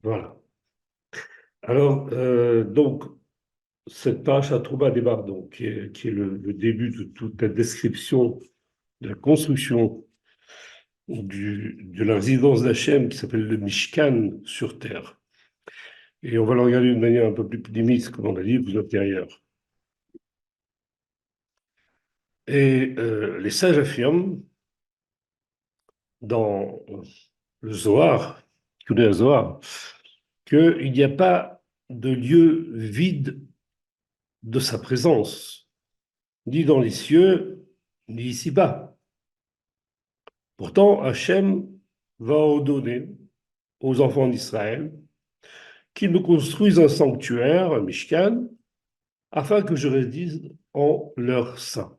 Voilà. Alors, donc, cette page à Trouba Débar, donc, qui est le début de toute la description de la construction de la résidence d'Hachem qui s'appelle le Mishkan sur terre. Et on va le regarder d'une manière un peu plus optimiste, comme on a dit, plus intérieure. Et les sages affirment dans le Zohar, tout le Zohar, qu'il n'y a pas de lieu vide de sa présence, ni dans les cieux, ni ici-bas. Pourtant, Hachem va ordonner aux enfants d'Israël qu'ils me construisent un sanctuaire, un Mishkan, afin que je réside en leur sein.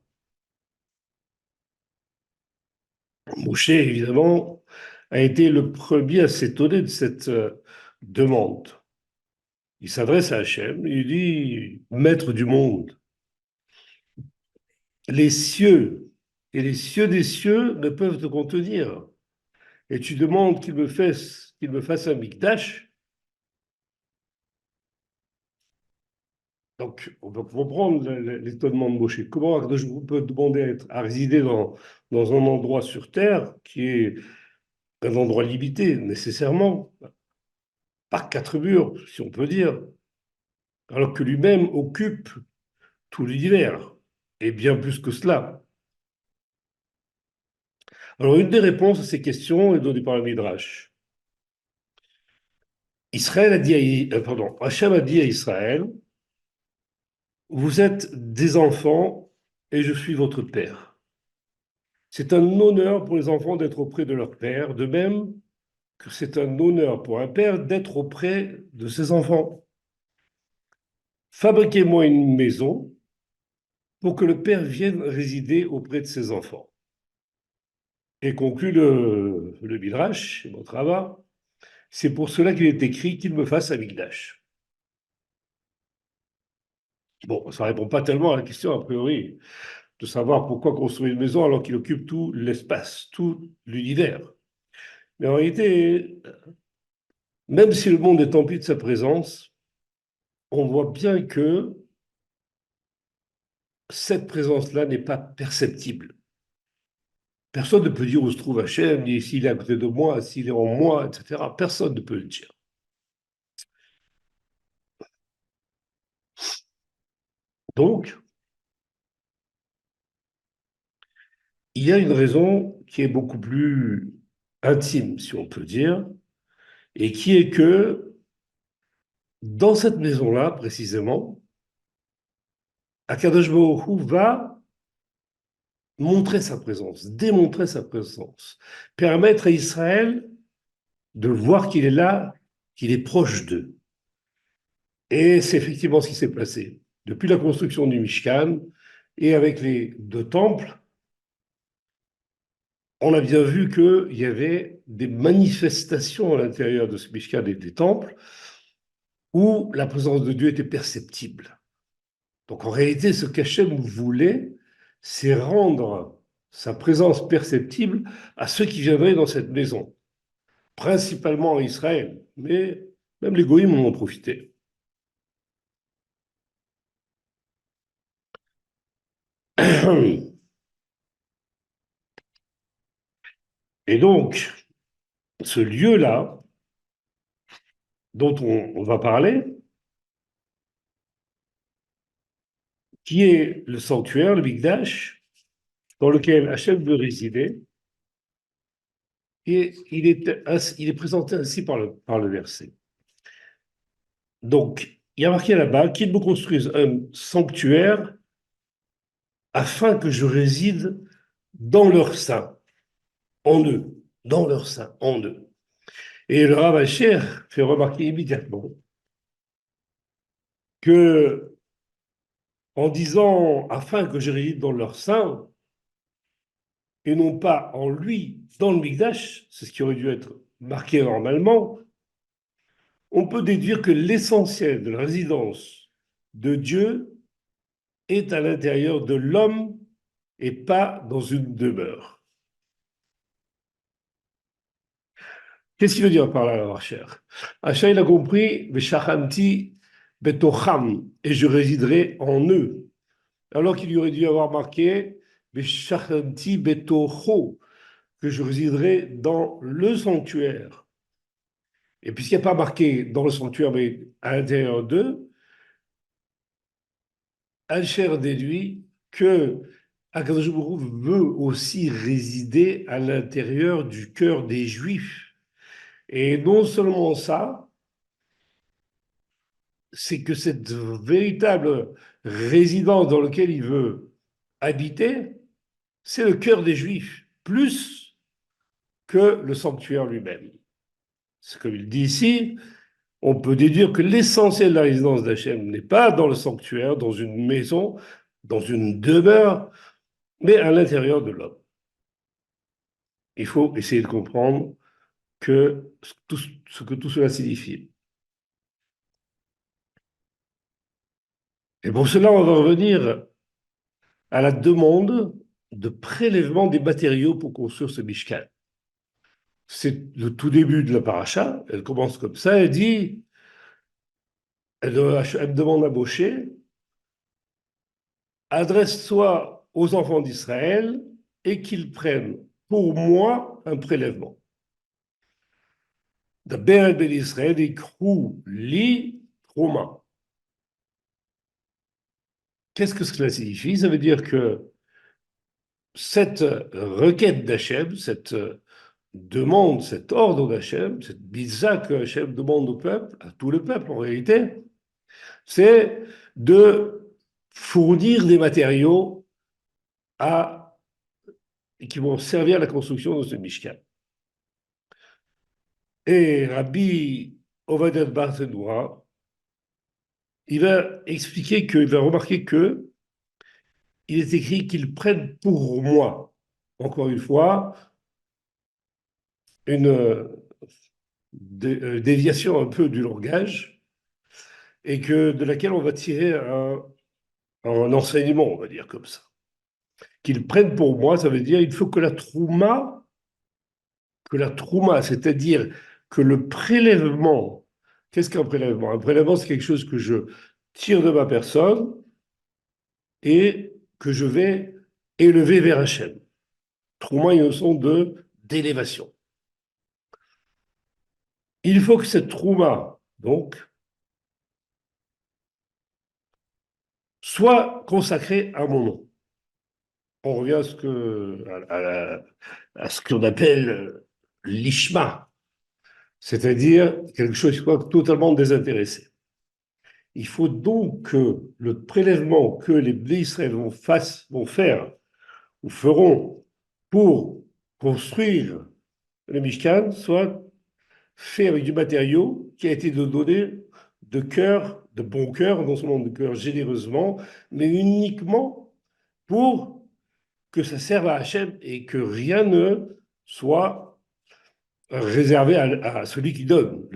Moshe, évidemment, a été le premier à s'étonner de cette demande. Il s'adresse à Hachem, il dit, Maître du monde, les cieux et les cieux des cieux ne peuvent te contenir. Et tu demandes qu'il me fasse un mikdash. Donc, on peut comprendre l'étonnement de Moshe. Comment Akadosh peut demander à résider dans un endroit sur Terre qui est un endroit limité, nécessairement, par quatre murs, si on peut dire, alors que lui-même occupe tout l'univers, et bien plus que cela. Alors, une des réponses à ces questions est donnée par le Midrash. Hachem a dit à Israël, vous êtes des enfants et je suis votre père. C'est un honneur pour les enfants d'être auprès de leur père, de même que c'est un honneur pour un père d'être auprès de ses enfants. Fabriquez-moi une maison pour que le père vienne résider auprès de ses enfants. Et conclut le Midrash, notre rabbin, c'est pour cela qu'il est écrit qu'il me fasse un Mikdash. Bon, ça ne répond pas tellement à la question, a priori, de savoir pourquoi construire une maison alors qu'il occupe tout l'espace, tout l'univers. Mais en réalité, même si le monde est empli de sa présence, on voit bien que cette présence-là n'est pas perceptible. Personne ne peut dire où se trouve Hachem, ni s'il est à côté de moi, s'il est en moi, etc. Personne ne peut le dire. Donc, il y a une raison qui est beaucoup plus intime, si on peut dire, et qui est que dans cette maison-là, précisément, Akadosh Baruch Hu va montrer sa présence, démontrer sa présence, permettre à Israël de voir qu'il est là, qu'il est proche d'eux. Et c'est effectivement ce qui s'est passé. Depuis la construction du Mishkan et avec les deux temples, on a bien vu qu'il y avait des manifestations à l'intérieur de ce Mishkan et des temples où la présence de Dieu était perceptible. Donc en réalité, ce qu'Hachem voulait, c'est rendre sa présence perceptible à ceux qui viendraient dans cette maison, principalement en Israël, mais même les goïms en ont profité. Et donc, ce lieu-là, dont on va parler, qui est le sanctuaire, le Mikdash, dans lequel Hachem veut résider, et il est présenté ainsi par le verset. Donc, il y a marqué là-bas qu'ils me construisent un sanctuaire afin que je réside dans leur sein, en eux, dans leur sein, en eux. Et le Rav Asher fait remarquer immédiatement que, en disant afin que je réside dans leur sein, et non pas en lui, dans le Mikdash, c'est ce qui aurait dû être marqué normalement, on peut déduire que l'essentiel de la résidence de Dieu est à l'intérieur de l'homme et pas dans une demeure. Qu'est-ce qu'il veut dire par là, Archer? Archer, il a compris, Veshachanti betocham, et je résiderai en eux. Alors qu'il y aurait dû avoir marqué, Veshachanti betocho, que je résiderai dans le sanctuaire. Et puisqu'il n'y a pas marqué dans le sanctuaire, mais à l'intérieur d'eux, Alcher déduit que Akadosh Baruch Hu veut aussi résider à l'intérieur du cœur des Juifs. Et non seulement ça, c'est que cette véritable résidence dans laquelle il veut habiter, c'est le cœur des Juifs, plus que le sanctuaire lui-même. C'est comme il dit ici, on peut déduire que l'essentiel de la résidence d'Hachem n'est pas dans le sanctuaire, dans une maison, dans une demeure, mais à l'intérieur de l'homme. Il faut essayer de comprendre que ce que tout cela signifie. Et pour cela, on va revenir à la demande de prélèvement des matériaux pour construire ce Mishkan. C'est le tout début de la paracha. Elle commence comme ça. Elle dit, elle me demande à Moshe, adresse-toi aux enfants d'Israël et qu'ils prennent pour moi un prélèvement. D'Aber ben Israël écrou li Roma. Qu'est-ce que cela signifie? Ça veut dire que cette requête d'Hachem, cette demande, cet ordre d'Hachem, cette bizarre que Hachem demande au peuple, à tout le peuple en réalité, c'est de fournir des matériaux à, qui vont servir à la construction de ce Mishkan. Et Rabbi Ovadia Barthénoura, il va expliquer que, il va remarquer que il est écrit qu'ils prennent pour moi, encore une fois, une déviation un peu du langage, et que de laquelle on va tirer un enseignement, on va dire comme ça. Qu'ils prennent pour moi, ça veut dire il faut que la trouma, c'est-à-dire que le prélèvement, qu'est-ce qu'un prélèvement? Un prélèvement, c'est quelque chose que je tire de ma personne et que je vais élever vers Hachem. Trouma, il y a une notion d'élévation. Il faut que cette trouma, donc, soit consacrée à mon nom. On revient à ce qu'on appelle l'ishma, c'est-à-dire quelque chose qui soit totalement désintéressé. Il faut donc que le prélèvement que les Bnei Israël vont faire ou feront pour construire le Mishkan soit fait avec du matériau qui a été donné de cœur, de bon cœur, non seulement de cœur généreusement, mais uniquement pour que ça serve à Hachem et que rien ne soit réservé à celui qui donne.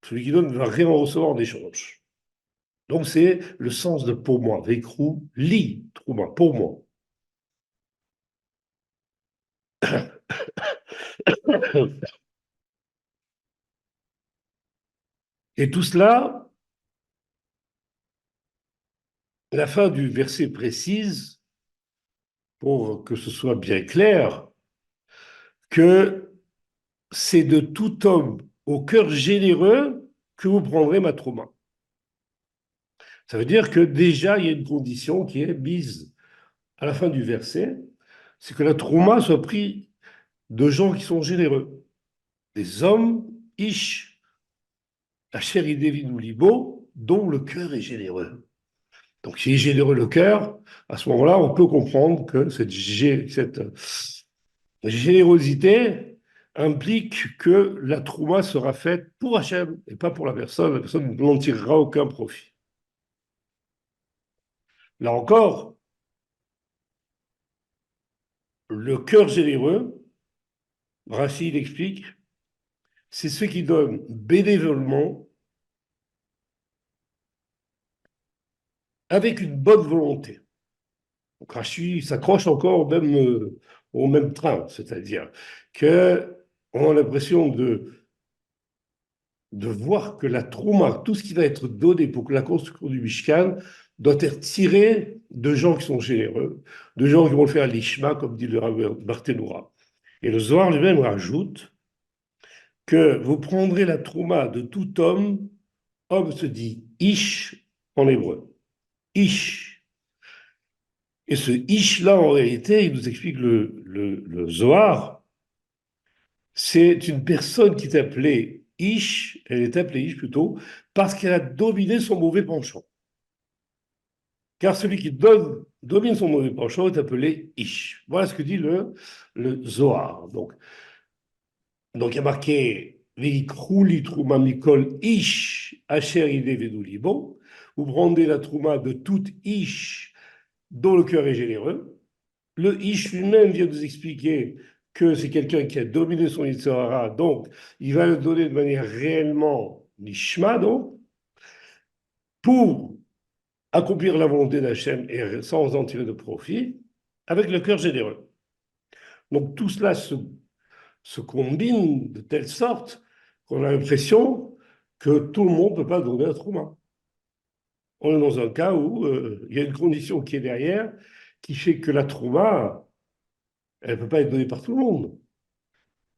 Celui qui donne ne va rien en recevoir en échange. Donc c'est le sens de pour moi, Vekrou, li, trouma, pour moi. Et tout cela, la fin du verset précise, pour que ce soit bien clair, que c'est de tout homme au cœur généreux que vous prendrez ma trouma. Ça veut dire que déjà, il y a une condition qui est mise à la fin du verset, c'est que la trouma soit prise de gens qui sont généreux, des hommes, ish, la chérie Devin ou Libo, dont le cœur est généreux. Donc, s'il est généreux le cœur, à ce moment-là, on peut comprendre que cette générosité implique que la trouma sera faite pour Hachem et pas pour la personne. La personne n'en tirera aucun profit. Là encore, le cœur généreux, Rachid explique, c'est ceux qui donnent bénévolement avec une bonne volonté. Rachid s'accroche encore au même train, c'est-à-dire que on a l'impression de voir que la Trouma, tout ce qui va être donné pour la construction du Mishkan, doit être tiré de gens qui sont généreux, de gens qui vont le faire l'ishma, comme dit le Rav Barthénoura. Et le Zohar lui-même rajoute que vous prendrez la Trouma de tout homme, homme se dit ish en hébreu, ish. Et ce ish-là, en réalité, il nous explique le Zohar, c'est une personne qui est appelée ish, elle est appelée ish plutôt, parce qu'elle a dominé son mauvais penchant. Car celui qui domine son mauvais penchant est appelé Ish. Voilà ce que dit le Zohar. Donc il y a marqué Vikrouli Trouma Mikol Ish Asher Ide Vedouli. Bon, vous prendrez la Trouma de tout Ish dont le cœur est généreux. Le Ish lui-même vient nous expliquer que c'est quelqu'un qui a dominé son Yitzhara, donc il va le donner de manière réellement Nishma, donc, pour accomplir la volonté d'Hachem et sans en tirer de profit, avec le cœur généreux. Donc tout cela se combine de telle sorte qu'on a l'impression que tout le monde ne peut pas donner un trauma. On est dans un cas où il y a une condition qui est derrière, qui fait que la trauma, elle ne peut pas être donnée par tout le monde.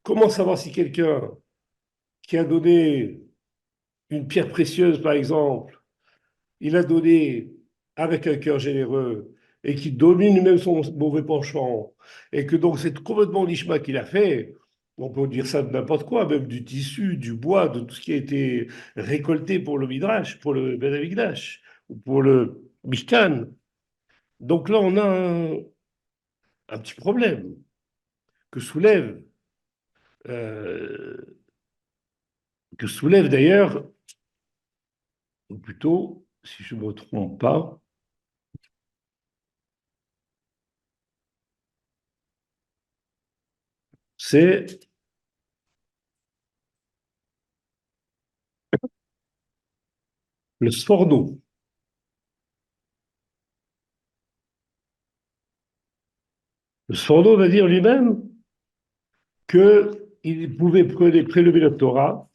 Comment savoir si quelqu'un qui a donné une pierre précieuse, par exemple, il a donné avec un cœur généreux et qui domine même son mauvais penchant, et que donc c'est complètement l'ishma qu'il a fait, on peut dire ça de n'importe quoi, même du tissu, du bois, de tout ce qui a été récolté pour le Midrash, pour le Ben Amikdash, ou pour le Mishkan. Donc là, on a un petit problème que soulève, euh, que soulève d'ailleurs, ou plutôt, si je ne me trompe pas, c'est le Sforno. Le Sforno va dire lui-même qu'il pouvait prélever la Torah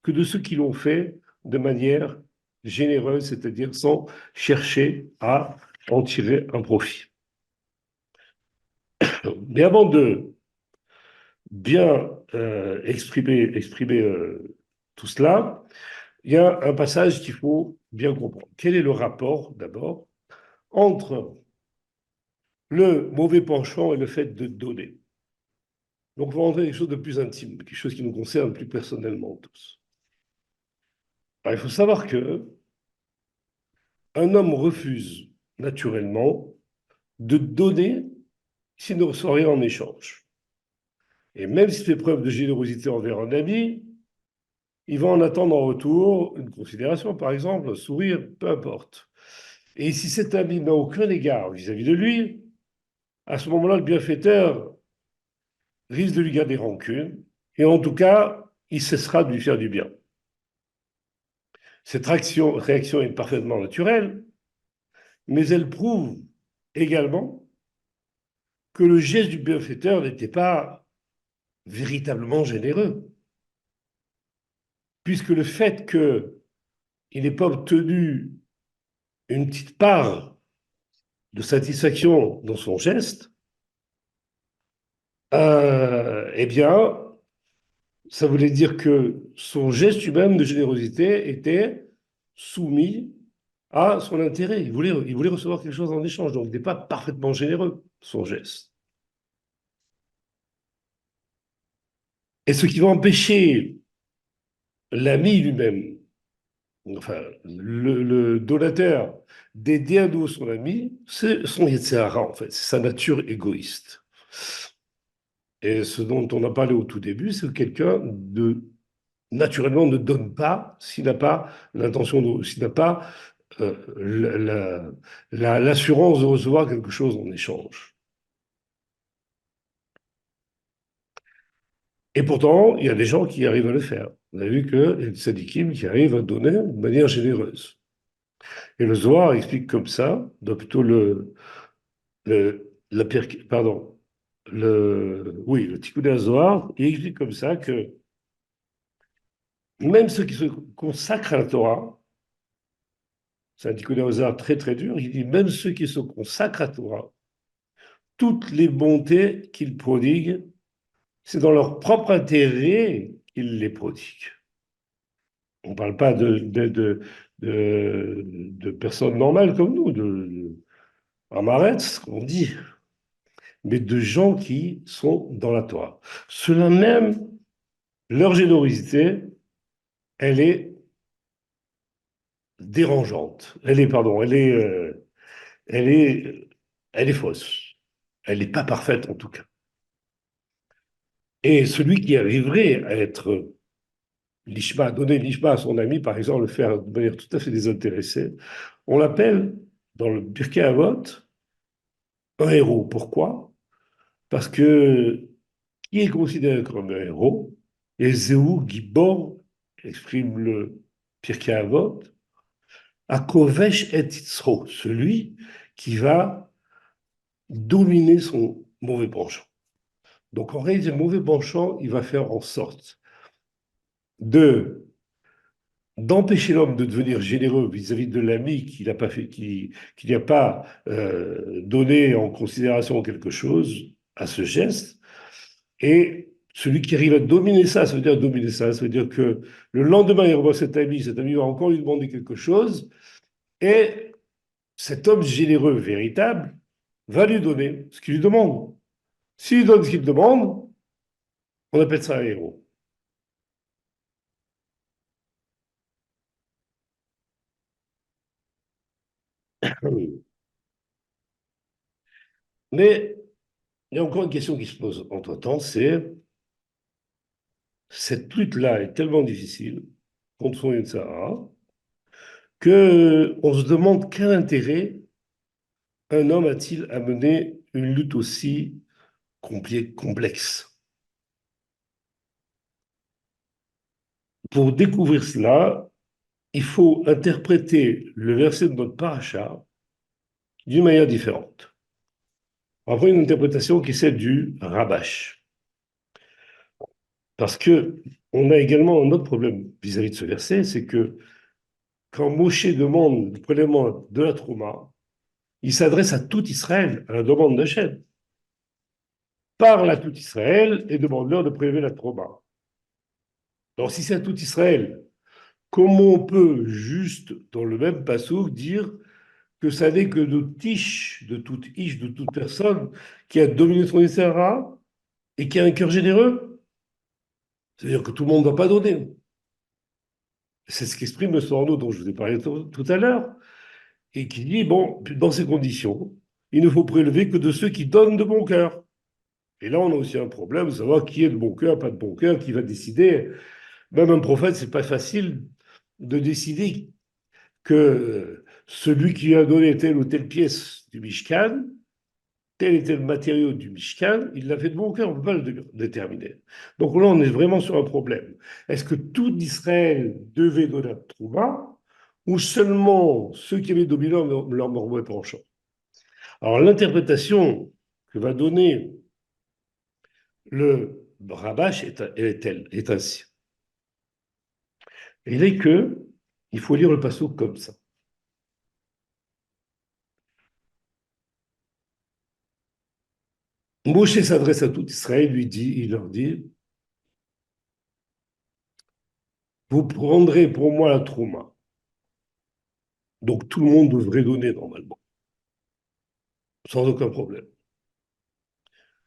que de ceux qui l'ont fait de manière généreuse, c'est-à-dire sans chercher à en tirer un profit. Mais avant de bien exprimer tout cela, il y a un passage qu'il faut bien comprendre. Quel est le rapport, d'abord, entre le mauvais penchant et le fait de donner? Donc, on va rentrer dans quelque chose de plus intime, quelque chose qui nous concerne plus personnellement tous. Alors, il faut savoir que un homme refuse naturellement de donner s'il ne reçoit rien en échange. Et même s'il fait preuve de générosité envers un ami, il va en attendre en retour une considération, par exemple, un sourire, peu importe. Et si cet ami n'a aucun égard vis-à-vis de lui, à ce moment-là, le bienfaiteur risque de lui garder rancune, et en tout cas, il cessera de lui faire du bien. Cette réaction est parfaitement naturelle, mais elle prouve également que le geste du bienfaiteur n'était pas véritablement généreux, puisque le fait qu'il n'ait pas obtenu une petite part de satisfaction dans son geste, eh bien, ça voulait dire que son geste lui-même de générosité était soumis à son intérêt. Il voulait recevoir quelque chose en échange, donc il n'était pas parfaitement généreux, son geste. Et ce qui va empêcher l'ami lui-même, enfin, le donateur, d'aider à nouveau son ami, c'est son Yetzirah, en fait, c'est sa nature égoïste. Et ce dont on a parlé au tout début, c'est que quelqu'un naturellement ne donne pas s'il n'a pas l'intention, s'il n'a pas l'assurance de recevoir quelque chose en échange. Et pourtant, il y a des gens qui arrivent à le faire. On a vu qu'il y a des sadikim qui arrivent à donner de manière généreuse. Et le Zohar explique comme ça, donc plutôt pardon, oui, le Tikkun Zohar, il explique comme ça que même ceux qui se consacrent à la Torah, c'est un Tikkun Zohar très très dur, il dit même ceux qui se consacrent à la Torah, toutes les bontés qu'ils prodiguent, c'est dans leur propre intérêt qu'ils les prodiguent. On ne parle pas de personnes normales comme nous, amaretz, on dit, mais de gens qui sont dans la Torah. Cela même, leur générosité, elle est dérangeante. Pardon, elle est, elle est fausse. Elle n'est pas parfaite en tout cas. Et celui qui arriverait à être l'ishma, donner l'ishma à son ami, par exemple, le faire de manière tout à fait désintéressée, on l'appelle dans le Pirkei Avot un héros. Pourquoi? Parce que qui est considéré comme un héros? Et Zéhou Gibor exprime le Pirkei Avot, Akovesh et Yitzro, celui qui va dominer son mauvais penchant. Donc en réalité, le mauvais penchant, il va faire en sorte de d'empêcher l'homme de devenir généreux vis-à-vis de l'ami qui n'a pas fait, qui n'a pas donné en considération quelque chose à ce geste. Et celui qui arrive à dominer ça, ça veut dire dominer ça, ça veut dire que le lendemain, il revoit cet ami va encore lui demander quelque chose, et cet homme généreux, véritable, va lui donner ce qu'il lui demande. S'il donne ce qu'il demande, on appelle ça un héros. Mais il y a encore une question qui se pose entre-temps, c'est cette lutte-là est tellement difficile contre son Yetzirah qu'on se demande quel intérêt un homme a-t-il à mener une lutte aussi complexe. Pour découvrir cela, il faut interpréter le verset de notre paracha d'une manière différente. On va prendre une interprétation qui est celle du Rabash. Parce que on a également un autre problème vis-à-vis de ce verset, c'est que quand Moshe demande le prélèvement de la Trouma, il s'adresse à tout Israël, à la demande d'Hachem. Parle à tout Israël et demande-leur de prélever la Trouma. Donc si c'est à tout Israël, comment on peut juste, dans le même passouk, dire que ça n'est que de toute ish, de toute personne qui a dominé son Isra et qui a un cœur généreux? C'est-à-dire que tout le monde ne va pas donner. C'est ce qu'exprime le Sorno dont je vous ai parlé tout à l'heure, et qui dit, bon, dans ces conditions, il ne faut prélever que de ceux qui donnent de bon cœur. Et là, on a aussi un problème de savoir qui est de bon cœur, pas de bon cœur, qui va décider. Même un prophète, c'est pas facile de décider que celui qui a donné telle ou telle pièce du Mishkan, tel et tel matériau du Mishkan, il l'a fait de bon cœur, on ne peut pas le déterminer. Donc là, on est vraiment sur un problème. Est-ce que tout Israël devait donner la Trouma, ou seulement ceux qui avaient dominé leur mauvais penchant? Alors l'interprétation que va donner le Rabash est ainsi. Il est que, il faut lire le passeau comme ça. Moshe s'adresse à tout Israël, il leur dit, vous prendrez pour moi la Trouma. Donc tout le monde devrait donner normalement, sans aucun problème.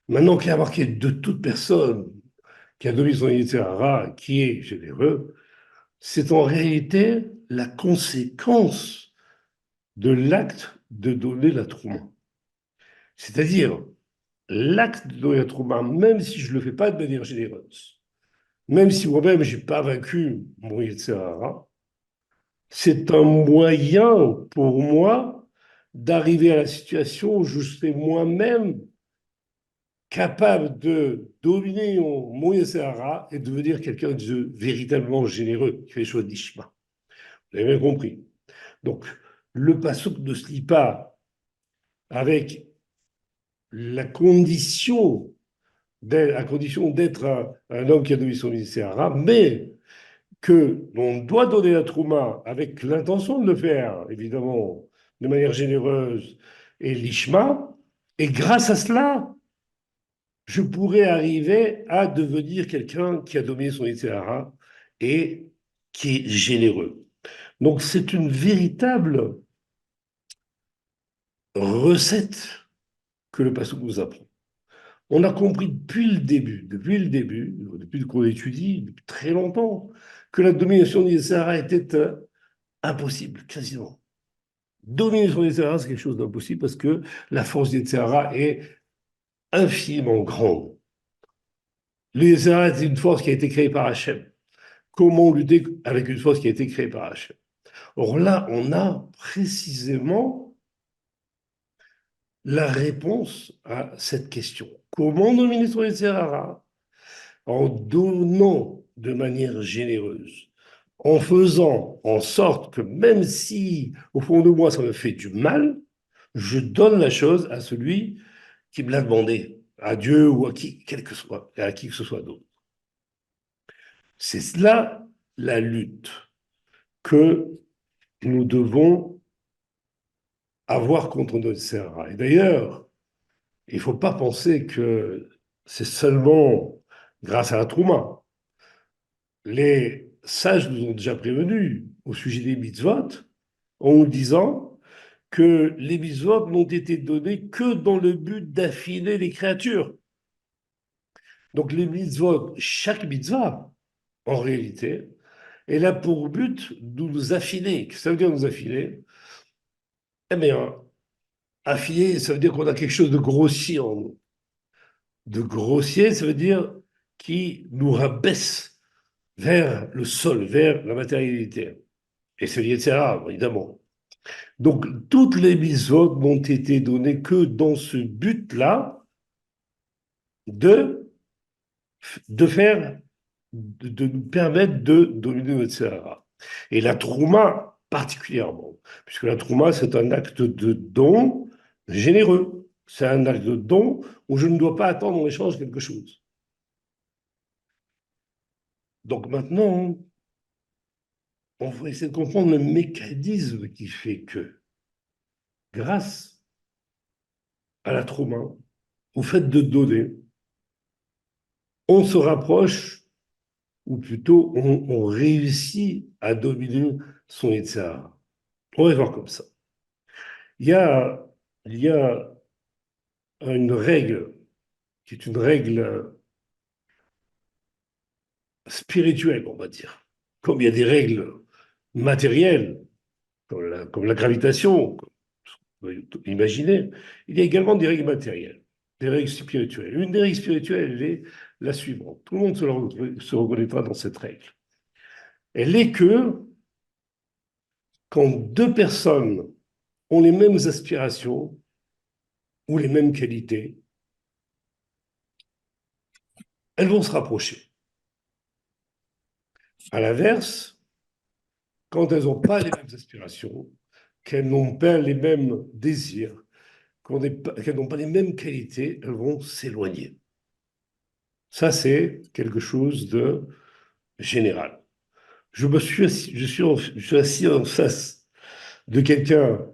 Maintenant qu'il y a marqué de toute personne qui a donné son Yitzhara, qui est généreux, c'est en réalité la conséquence de l'acte de donner la Trouma. C'est-à-dire, l'acte de donner la Trouma, même si je ne le fais pas de manière généreuse, même si moi-même je n'ai pas vaincu mon Yitzhara, c'est un moyen pour moi d'arriver à la situation où je serai moi-même capable de dominer mon Sahara et de devenir quelqu'un de véritablement généreux, qui fait les choses d'Ishma. Vous avez bien compris. Donc, le passouk ne se lit pas avec la condition à condition d'être un homme qui a donné son Yitzhara, mais que l'on doit donner la Trouma avec l'intention de le faire, évidemment, de manière généreuse et l'Ishma, et grâce à cela, je pourrais arriver à devenir quelqu'un qui a dominé son Yitzhara et qui est généreux. Donc c'est une véritable recette que le Passouk nous apprend. On a compris depuis qu'on étudie, depuis très longtemps, que la domination du Sahara était impossible, quasiment. Dominer sur les Sahara, c'est quelque chose d'impossible parce que la force des Sahara est infiniment grande. Le Sahara est une force qui a été créée par Hachem. Comment lutter avec une force qui a été créée par Hachem? Or là, on a précisément la réponse à cette question. Comment dominer sur les Sahara? En donnant de manière généreuse, en faisant en sorte que même si au fond de moi ça me fait du mal, je donne la chose à celui qui me l'a demandé, à Dieu ou à qui, quel que soit, à qui que ce soit d'autre. C'est cela la lutte que nous devons avoir contre notre Sahara. Et d'ailleurs, il ne faut pas penser que c'est seulement grâce à la Trouma. Les sages nous ont déjà prévenus au sujet des mitzvot en nous disant que les mitzvot n'ont été donnés que dans le but d'affiner les créatures. Donc les mitzvot, chaque mitzvah, en réalité, elle a pour but de nous affiner. Qu'est-ce que ça veut dire nous affiner? Eh bien, affiner, ça veut dire qu'on a quelque chose de grossier en nous. De grossier, ça veut dire qui nous rabaisse vers le sol, vers la matérialité. Et c'est l'Yetzirah, évidemment. Donc, toutes les mitzvot n'ont été données que dans ce but-là de, faire, de nous permettre de dominer notre Sahara. Et la Trouma particulièrement, puisque la Trouma, c'est un acte de don généreux. C'est un acte de don où je ne dois pas attendre en échange quelque chose. Donc maintenant, on va essayer de comprendre le mécanisme qui fait que, grâce à la Trouma, au fait de donner, on se rapproche, ou plutôt on réussit à dominer son Yitzhara. On va voir comme ça. Il y a, il y a une règle qui est une règle spirituelle, on va dire. Comme il y a des règles matérielles, comme la gravitation, imaginez, il y a également des règles matérielles, des règles spirituelles. Une des règles spirituelles, elle est la suivante. Tout le monde se reconnaîtra dans cette règle. Elle est que quand deux personnes ont les mêmes aspirations ou les mêmes qualités, elles vont se rapprocher. À l'inverse, quand elles n'ont pas les mêmes aspirations, qu'elles n'ont pas les mêmes désirs, qu'elles n'ont pas les mêmes qualités, elles vont s'éloigner. Ça, c'est quelque chose de général. Je suis assis en face de quelqu'un,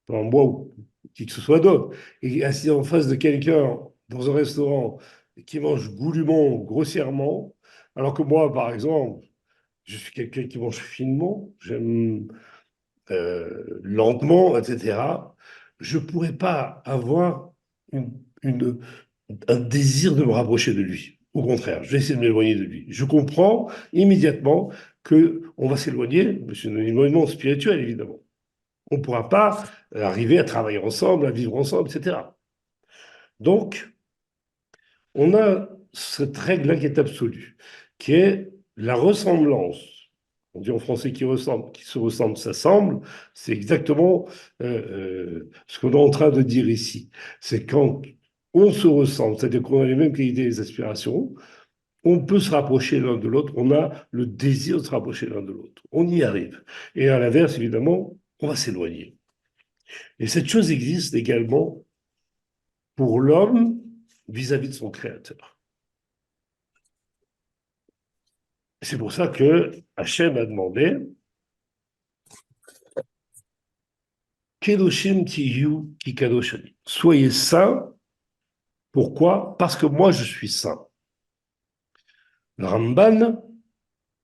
moi ou qui que ce soit d'autre, et assis en face de quelqu'un dans un restaurant qui mange goulûment, grossièrement, alors que moi, par exemple, je suis quelqu'un qui mange finement, j'aime lentement, etc. Je ne pourrais pas avoir une, une, un désir de me rapprocher de lui. Au contraire, je vais essayer de m'éloigner de lui. Je comprends immédiatement qu'on va s'éloigner, c'est un éloignement spirituel, évidemment. On ne pourra pas arriver à travailler ensemble, à vivre ensemble, etc. Donc, on a cette règle-là qui est absolue, qui est la ressemblance. On dit en français qui se ressemble, s'assemble. C'est exactement ce qu'on est en train de dire ici. C'est quand on se ressemble, c'est-à-dire qu'on a les mêmes qualités et les aspirations, on peut se rapprocher l'un de l'autre, on a le désir de se rapprocher l'un de l'autre. On y arrive. Et à l'inverse, évidemment, on va s'éloigner. Et cette chose existe également pour l'homme vis-à-vis de son créateur. C'est pour ça que Hachem a demandé Kedoshim tiyu ki kadoshani. Soyez saints. Pourquoi? Parce que moi, je suis saint. Le Ramban,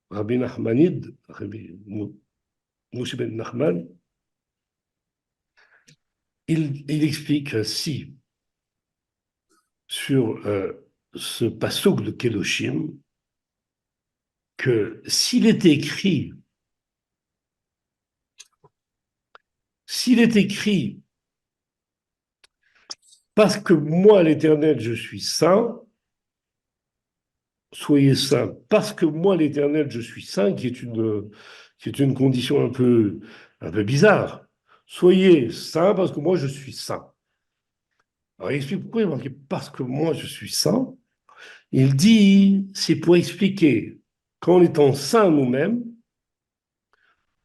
Rabbi Nachmanide, Rabbi Moshe ben Nachman, il explique ainsi sur ce passouk de Kedoshim que s'il est écrit parce que moi, l'Éternel, je suis saint, soyez saints parce que moi, l'Éternel, je suis saint, qui est une condition un peu bizarre. Soyez saints parce que moi, je suis saint. Alors, il explique pourquoi il marqué parce que moi, je suis saint. Il dit, c'est pour expliquer qu'en étant saints nous-mêmes,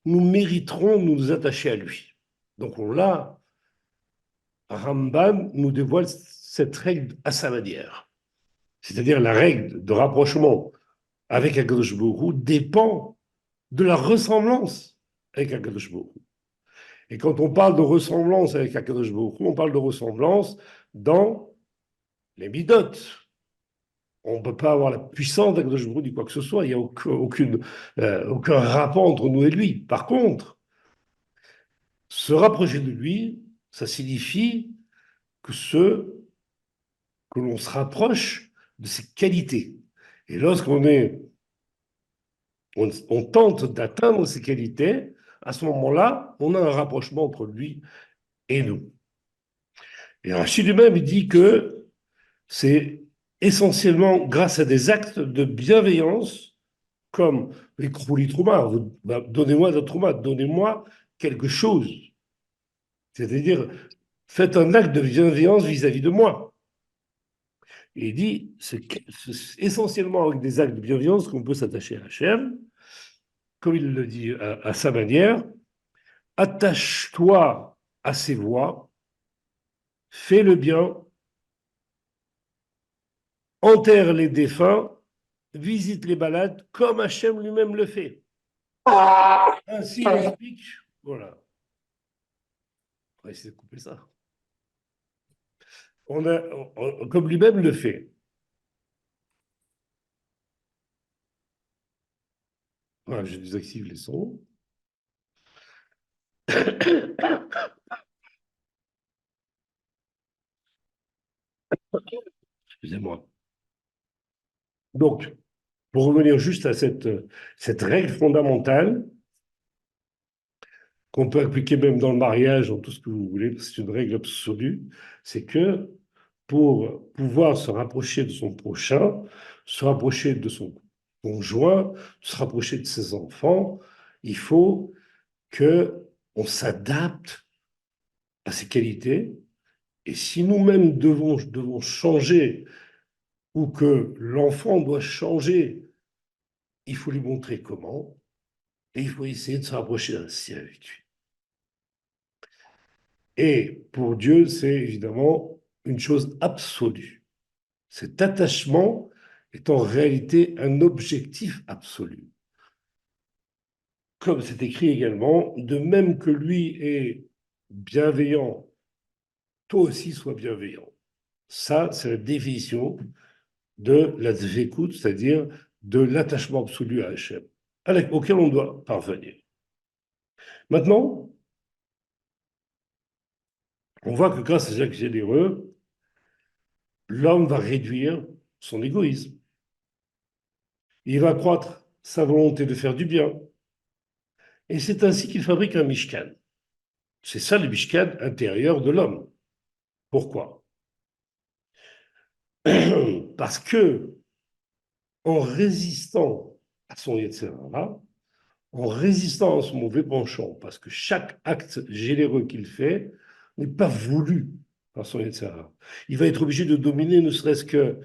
nous mériterons de nous attacher à lui. Donc là, Ramban nous dévoile cette règle à sa manière. C'est-à-dire la règle de rapprochement avec Akadosh Baruch Hu dépend de la ressemblance avec Akadosh Baruch Hu. Et quand on parle de ressemblance avec Akadosh Baruch Hu, on parle de ressemblance dans les midotes. On ne peut pas avoir la puissance d'Akadosh Baruch Hu ni quoi que ce soit. Il n'y a aucun rapport entre nous et lui. Par contre, se rapprocher de lui, ça signifie que l'on se rapproche de ses qualités. Et lorsqu'on on tente d'atteindre ces qualités, à ce moment-là, on a un rapprochement entre lui et nous. Et Rachid lui-même, il dit que c'est essentiellement grâce à des actes de bienveillance, comme les Khouli Trouma, donnez-moi de Trouma, donnez-moi quelque chose. C'est-à-dire, faites un acte de bienveillance vis-à-vis de moi. Et il dit, c'est essentiellement avec des actes de bienveillance qu'on peut s'attacher à Hachem, comme il le dit à sa manière, attache-toi à ses voies, fais le bien, enterre les défunts, visite les malades, comme Hachem lui-même le fait. Ainsi, il explique, voilà, on va essayer de couper ça. Comme lui-même le fait. Voilà, je désactive les sons. Excusez-moi. Donc, pour revenir juste à cette règle fondamentale, qu'on peut appliquer même dans le mariage, dans tout ce que vous voulez, c'est une règle absolue, c'est que pour pouvoir se rapprocher de son prochain, se rapprocher de son conjoint, se rapprocher de ses enfants, il faut que on s'adapte à ses qualités. Et si nous-mêmes devons changer ou que l'enfant doit changer, il faut lui montrer comment et il faut essayer de se rapprocher ainsi avec lui. Et pour Dieu, c'est évidemment une chose absolue. Cet attachement est en réalité un objectif absolu. Comme c'est écrit également, de même que lui est bienveillant, toi aussi sois bienveillant. Ça, c'est la définition de la dvekout, c'est-à-dire de l'attachement absolu à Hachem, auquel on doit parvenir. Maintenant, on voit que grâce à Jacques généreux, l'homme va réduire son égoïsme. Il va accroître sa volonté de faire du bien. Et c'est ainsi qu'il fabrique un Mishkan. C'est ça le Mishkan intérieur de l'homme. Pourquoi? Parce que en résistant à son Yetzirah, en résistant à son mauvais penchant, parce que chaque acte généreux qu'il fait n'est pas voulu par son Yetzirah. Il va être obligé de dominer ne serait-ce qu'un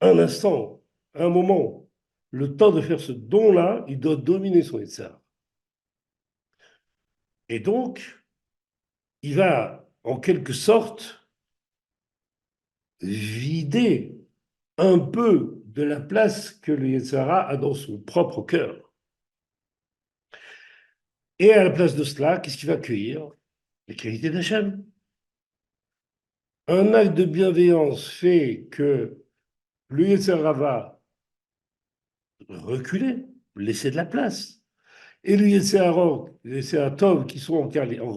instant, un moment. Le temps de faire ce don-là, il doit dominer son Yetzirah. Et donc, il va, en quelque sorte, vider un peu de la place que le Yetzer Hara a dans son propre cœur. Et à la place de cela, qu'est-ce qu'il va accueillir? Les qualités d'Hachem. Un acte de bienveillance fait que le Yetzer Hara va reculer, laisser de la place. Et le Yetzer Hara Tov, qui sont en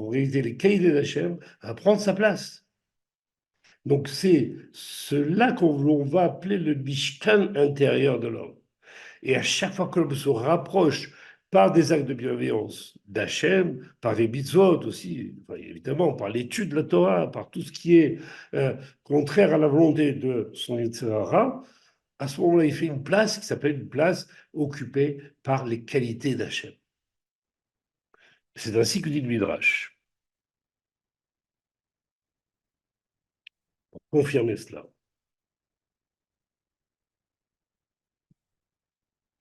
réalité les qualités d'Hachem, va prendre sa place. Donc c'est cela qu'on va appeler le Mishkan intérieur de l'homme. Et à chaque fois que l'homme se rapproche par des actes de bienveillance d'Hachem, par les mitzvot aussi, enfin, évidemment, par l'étude de la Torah, par tout ce qui est contraire à la volonté de son Yetzer Hara, à ce moment-là, il fait une place qui s'appelle une place occupée par les qualités d'Hachem. C'est ainsi que dit le Midrash. Pour confirmer cela.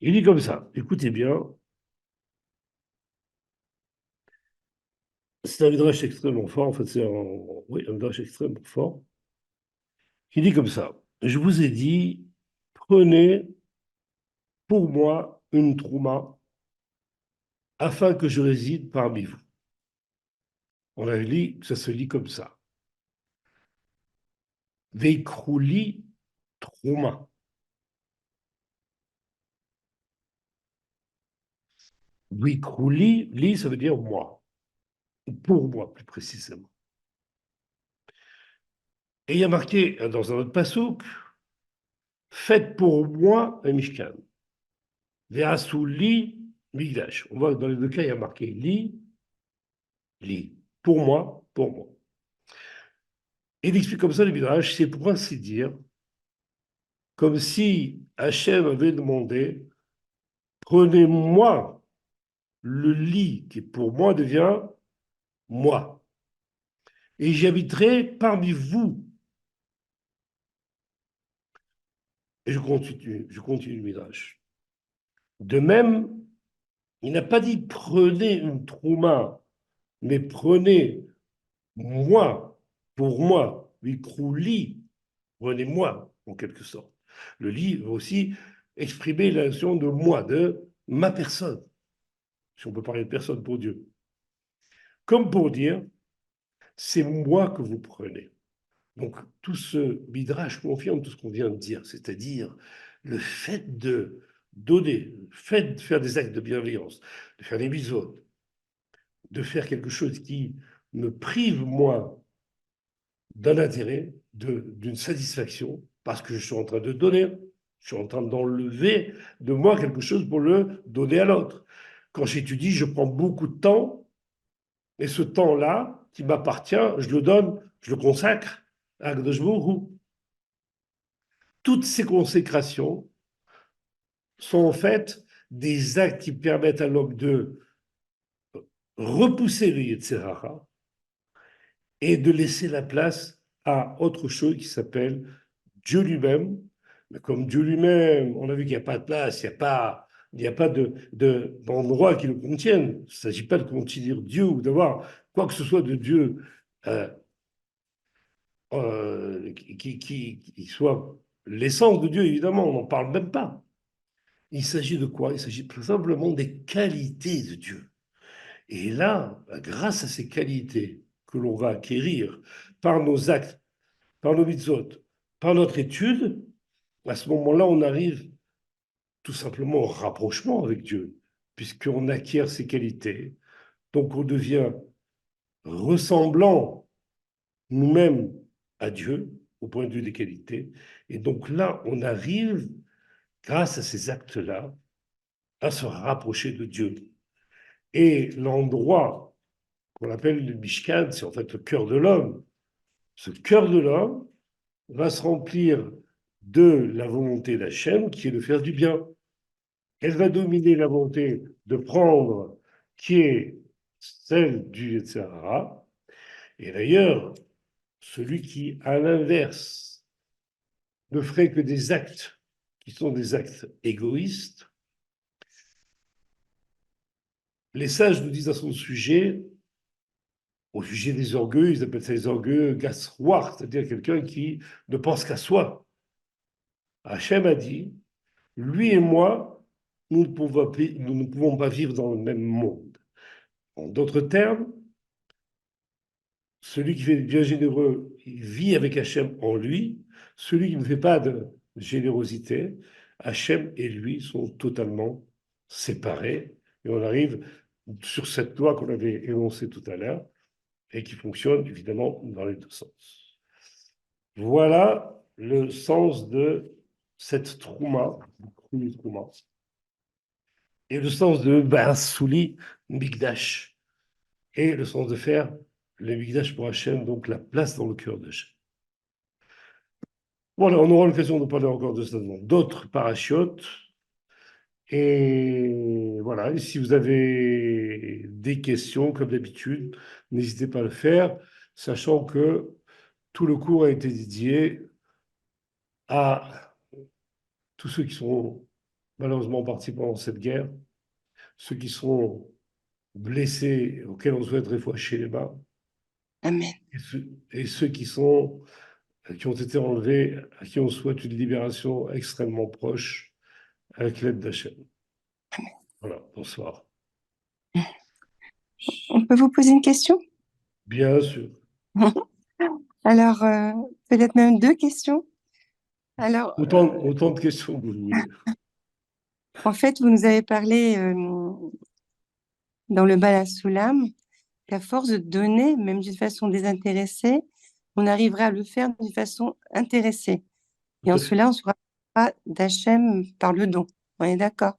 Il dit comme ça, écoutez bien, c'est un Midrash extrêmement fort, en fait, c'est un Midrash extrêmement fort, qui dit comme ça, je vous ai dit, prenez pour moi une trouma afin que je réside parmi vous. On a dit, ça se lit comme ça. Veikrouli trouma. Veikrouli, li, ça veut dire moi. Pour moi, plus précisément. Et il y a marqué dans un autre passouk, faites pour moi un mishkan. Ve'asu li migdash. On voit que dans les deux cas, il y a marqué li, li. Pour moi, pour moi. Et il explique comme ça le Midrash, c'est pour ainsi dire, comme si Hachem avait demandé, prenez-moi le lit qui pour moi devient moi, et j'habiterai parmi vous. Et je continue le Midrash. De même, il n'a pas dit prenez une trouma, mais prenez moi, pour moi, lit, prenez-moi, en quelque sorte. Le lit va aussi exprimer la notion de moi, de ma personne, si on peut parler de personne pour Dieu. Comme pour dire, c'est moi que vous prenez. Donc, tout ce midrash confirme tout ce qu'on vient de dire, c'est-à-dire le fait de donner, le fait de faire des actes de bienveillance, de faire des mitzvot, de faire quelque chose qui me prive, moi, d'un intérêt, d'une satisfaction, parce que je suis en train de donner, je suis en train d'enlever de moi quelque chose pour le donner à l'autre. Quand j'étudie, je prends beaucoup de temps, et ce temps-là, qui m'appartient, je le donne, je le consacre à Akadosh Baruch Hu. Toutes ces consécrations sont en fait des actes qui permettent à l'homme de repousser le Yetzer Hara et de laisser la place à autre chose qui s'appelle Dieu lui-même. Mais comme Dieu lui-même, on a vu qu'il n'y a pas de place, il n'y a pas d'endroit qui le contienne. Il ne s'agit pas de contenir Dieu ou d'avoir quoi que ce soit de Dieu euh, qui soit l'essence de Dieu, évidemment, on n'en parle même pas. Il s'agit de quoi? Il s'agit tout simplement des qualités de Dieu. Et là, grâce à ces qualités que l'on va acquérir par nos actes, par nos mitzvot, par notre étude, à ce moment-là, on arrive tout simplement au rapprochement avec Dieu, puisqu'on acquiert ces qualités. Donc on devient ressemblant nous-mêmes à Dieu au point de vue des qualités. Et donc là, on arrive, grâce à ces actes-là, à se rapprocher de Dieu. Et l'endroit qu'on appelle le Mishkan, c'est en fait le cœur de l'homme. Ce cœur de l'homme va se remplir de la volonté d'Hachem, qui est de faire du bien. Elle va dominer la volonté de prendre, qui est celle du Yetzer Hara. Et d'ailleurs, celui qui, à l'inverse, ne ferait que des actes qui sont des actes égoïstes, les sages nous disent à son sujet, au sujet des orgueils, ils appellent ça les orgueils gasroirs, c'est-à-dire quelqu'un qui ne pense qu'à soi. Hachem a dit, Lui et moi, nous ne pouvons pas vivre dans le même monde. En d'autres termes, celui qui fait bien généreux, il vit avec Hachem en lui. Celui qui ne fait pas de générosité, Hachem et lui sont totalement séparés. Et on arrive sur cette loi qu'on avait énoncée tout à l'heure et qui fonctionne évidemment dans les deux sens. Voilà le sens de cette trouma, et le sens de Souli Migdash, et le sens de faire le Migdash pour Hachem, donc la place dans le cœur de Hachem. Voilà, on aura l'occasion de parler encore de ça dans d'autres parachutes. Et voilà, et si vous avez des questions, comme d'habitude, n'hésitez pas à le faire, sachant que tout le cours a été dédié à tous ceux qui sont malheureusement partis pendant cette guerre, ceux qui sont blessés, auxquels on souhaite réfléchir les mains, Amen. et ceux qui ont été enlevés, à qui on souhaite une libération extrêmement proche avec l'aide d'Hachem. Voilà, bonsoir. On peut vous poser une question? Bien sûr. Alors, peut-être même deux questions. Alors, Autant de questions que vous voulez. en fait, vous nous avez parlé dans le bal à Soulam qu'à force de donner, même d'une façon désintéressée, on arriverait à le faire d'une façon intéressée. Et Tout en à fait. cela, on ne sera pas d'Hachem par le don. On est d'accord?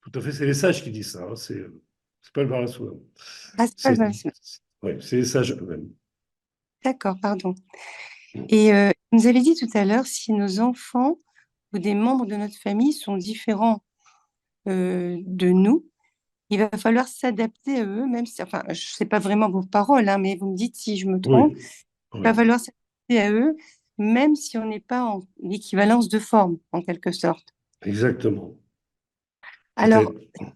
Tout à fait. C'est les sages qui disent ça, hein. C'est pas le Barasou. Ah, c'est pas le C'est bal à Soulam. ouais, c'est les sages eux-mêmes. D'accord, pardon. Et vous nous avez dit tout à l'heure, si nos enfants ou des membres de notre famille sont différents de nous, il va falloir s'adapter à eux, même si, enfin, je sais pas vraiment vos paroles, hein, mais vous me dites si je me trompe, Oui, il va oui, falloir s'adapter à eux, même si on n'est pas en équivalence de forme, en quelque sorte. exactement. Alors, Peut-être.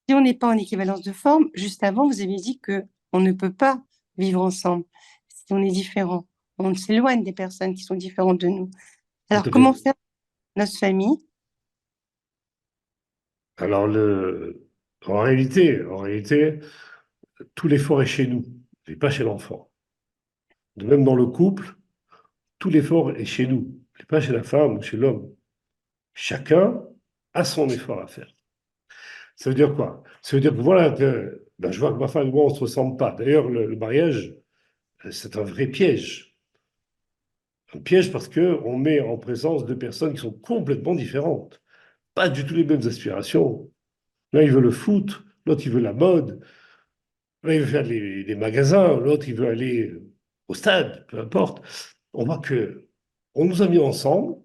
si on n'est pas en équivalence de forme, juste avant, vous avez dit que on ne peut pas vivre ensemble si on est différent. On s'éloigne des personnes qui sont différentes de nous. Tout Alors, à comment fait. faire notre famille? Alors, en réalité, tout l'effort est chez nous, et pas chez l'enfant. De même dans le couple, tout l'effort est chez nous, et pas chez la femme ou chez l'homme. Chacun a son effort à faire. Ça veut dire quoi? Ça veut dire que voilà, que, ben, je vois que ma femme et moi, on ne se ressemble pas. D'ailleurs, le mariage, c'est un vrai piège. Un piège parce qu'on met en présence deux personnes qui sont complètement différentes. Pas du tout les mêmes aspirations. L'un, il veut le foot, l'autre, il veut la mode, l'un, il veut faire les magasins, l'autre, il veut aller au stade, peu importe. On voit que on nous a mis ensemble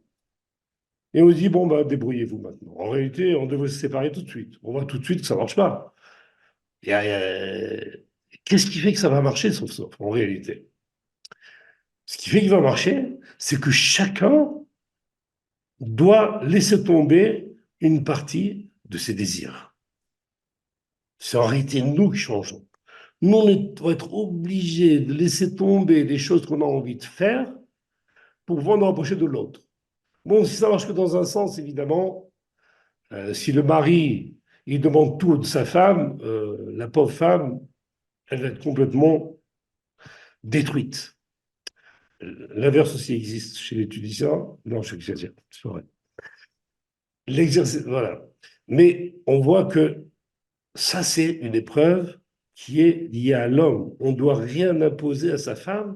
et on dit, bon, bah, débrouillez-vous maintenant. En réalité, on devrait se séparer tout de suite. On voit tout de suite que ça ne marche pas. Qu'est-ce qui fait que ça va marcher, sauf, en réalité? Ce qui fait qu'il va marcher, c'est que chacun doit laisser tomber une partie de ses désirs. C'est en réalité nous qui changeons. Nous, on va être obligés de laisser tomber des choses qu'on a envie de faire pour pouvoir nous rapprocher de l'autre. Bon, si ça marche que dans un sens, évidemment, si le mari, il demande tout de sa femme, la pauvre femme, elle va être complètement détruite. L'inverse aussi existe chez les Tunisiens. Non, je exagère, c'est vrai. L'exercice, voilà. Mais on voit que ça, c'est une épreuve qui est liée à l'homme. On ne doit rien imposer à sa femme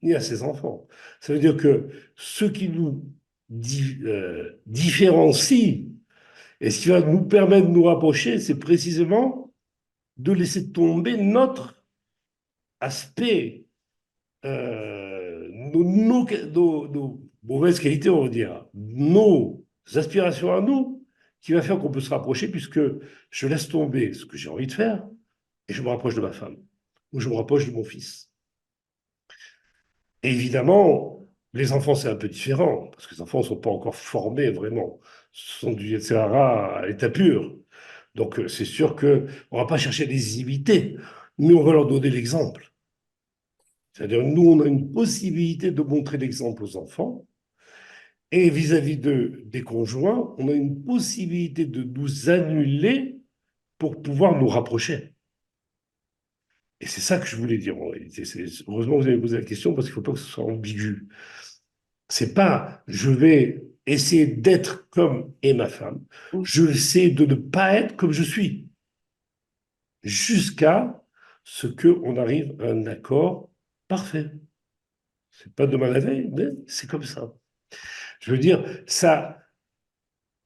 ni à ses enfants. Ça veut dire que ce qui nous différencie et ce qui va nous permettre de nous rapprocher, c'est précisément de laisser tomber notre aspect, nos mauvaises qualités, on va dire, nos aspirations à nous, qui va faire qu'on peut se rapprocher puisque je laisse tomber ce que j'ai envie de faire et je me rapproche de ma femme ou je me rapproche de mon fils. Et évidemment, les enfants, c'est un peu différent parce que les enfants ne sont pas encore formés vraiment. Ce sont du Yetzirah à l'état pur. Donc, c'est sûr qu'on ne va pas chercher à les imiter, mais on va leur donner l'exemple. C'est-à-dire, nous, on a une possibilité de montrer l'exemple aux enfants. Et vis-à-vis des conjoints, on a une possibilité de nous annuler pour pouvoir nous rapprocher. Et c'est ça que je voulais dire en réalité. Heureusement que vous avez posé la question parce qu'il ne faut pas que ce soit ambigu. C'est pas je vais essayer d'être comme est ma femme. Je vais essayer de ne pas être comme je suis. Jusqu'à ce qu'on arrive à un accord parfait. C'est pas demain la veille, mais c'est comme ça. Je veux dire, ça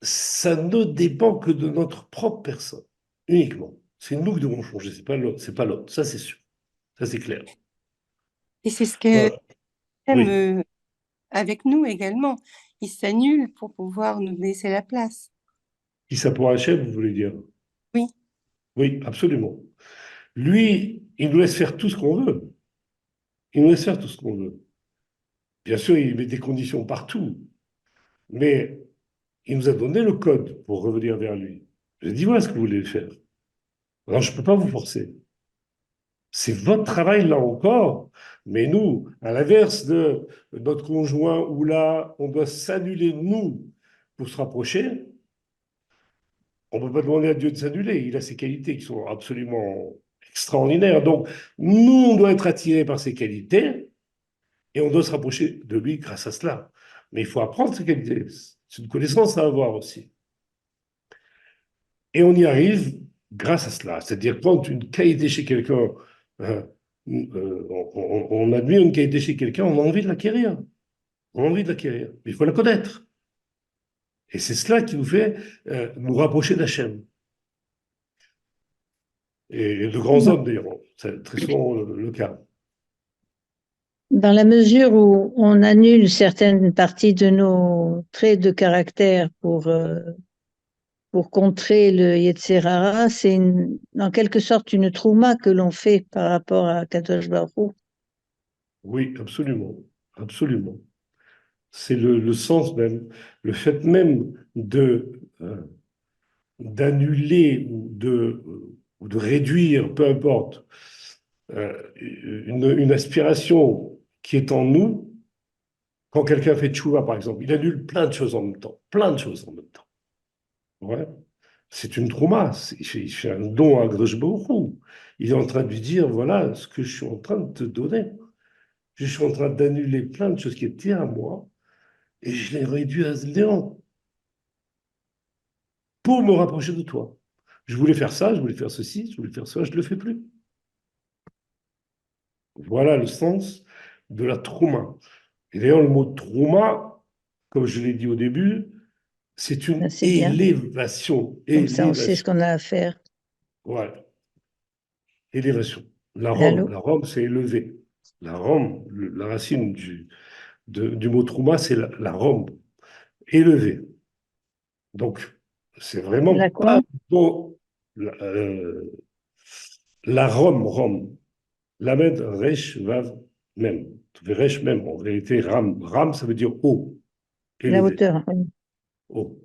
ne dépend que de notre propre personne, uniquement. C'est nous qui devons changer, c'est pas l'autre, c'est pas l'autre. Ça, c'est sûr. Ça, c'est clair. Et c'est ce que Voilà. aime Oui. avec nous également. Il s'annule pour pouvoir nous laisser la place. Qui ça pour Hachem, vous voulez dire? Oui, Oui, absolument. Lui, il nous laisse faire tout ce qu'on veut. Il nous laisse faire tout ce qu'on veut. Bien sûr, il met des conditions partout, mais il nous a donné le code pour revenir vers lui. J'ai dit, voilà ce que vous voulez faire. Alors, je ne peux pas vous forcer. C'est votre travail là encore. Mais nous, à l'inverse de notre conjoint où là, on doit s'annuler nous pour se rapprocher, on ne peut pas demander à Dieu de s'annuler. Il a ses qualités qui sont absolument extraordinaires. Donc, nous, on doit être attirés par ses qualités et on doit se rapprocher de lui grâce à cela. Mais il faut apprendre ces qualités. C'est une connaissance à avoir aussi. Et on y arrive grâce à cela. C'est-à-dire, quand une qualité chez quelqu'un, euh, on admire une qualité chez quelqu'un, on a envie de l'acquérir. On a envie de l'acquérir. Mais il faut la connaître. Et c'est cela qui nous fait nous rapprocher d'Hachem. Et de grands hommes, d'ailleurs. C'est très souvent le cas. Dans la mesure où on annule certaines parties de nos traits de caractère pour contrer le Yetzer Hara, c'est en quelque sorte une trouma que l'on fait par rapport à Kadosh Baruch Hu. Oui, absolument. Absolument. C'est le sens même, le fait même d'annuler ou de réduire, peu importe, une aspiration qui est en nous. Quand quelqu'un fait tchouva, par exemple, il annule plein de choses en même temps. Plein de choses en même temps. Ouais. C'est une trauma. Il fait un don à Akadosh Baruch Hu. Il est en train de lui dire, voilà ce que je suis en train de te donner. Je suis en train d'annuler plein de choses qui étaient à moi et je les réduis à néant pour me rapprocher de toi. Je voulais faire ça, je voulais faire ceci, je voulais faire ça, je ne le fais plus. Voilà le sens de la trauma. Et d'ailleurs, le mot trauma, comme je l'ai dit au début, c'est une C'est bien. élévation. Comme ça, on sait ce Élévation. qu'on a à faire. Ouais. Élévation. La Allô? Rome, c'est élevé. La Rome, la racine du mot trauma, c'est la Rome, élevé. Donc, c'est vraiment La pas quoi? bon. La Rome. Lamed, Resh, Vav, même. Resh, même. En réalité, Ram, ça veut dire haut, La élevé, hauteur. Oui. haut.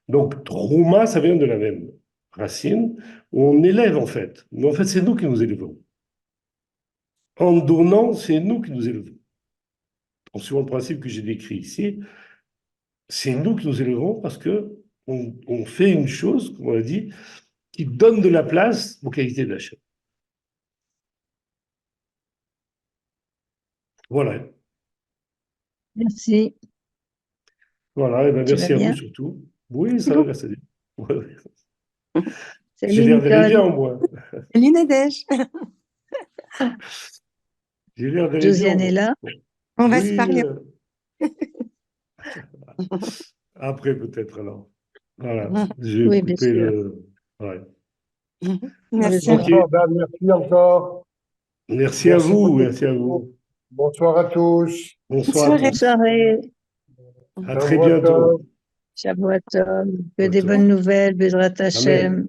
Donc, Trouma, ça vient de la même racine, où on élève en fait. Mais en fait, c'est nous qui nous élevons. En donnant, c'est nous qui nous élevons. En suivant le principe que j'ai décrit ici, c'est nous qui nous élevons parce que on fait une chose, comme on a dit, qui donne de la place aux qualités de la chair. Voilà. Merci. Voilà, et ben Tu vas merci à vous bien? surtout. Oui, c'est ça va, bon. grâce à Dieu. Ouais, ouais. J'ai Salut l'air d'aller bien, Nicole. au moins. Salut Nadège. J'ai l'air d'aller bien, au Josiane est moins. là. Bon. On va se Oui, parler. après peut-être alors. Voilà, j'ai Oui, bien coupé sûr. le. Ouais. Merci Heureusement. Ok, encore. D'accord, Ben, merci encore. merci à Merci vous, beaucoup. merci à vous. Bonsoir à tous. Bonne Bonsoir à soirée. Bonne tous. soirée. À très Shavuot bientôt. tov. Shabbat Tov. Que des Bientôt. bonnes nouvelles. Bezrat Amen. Hashem.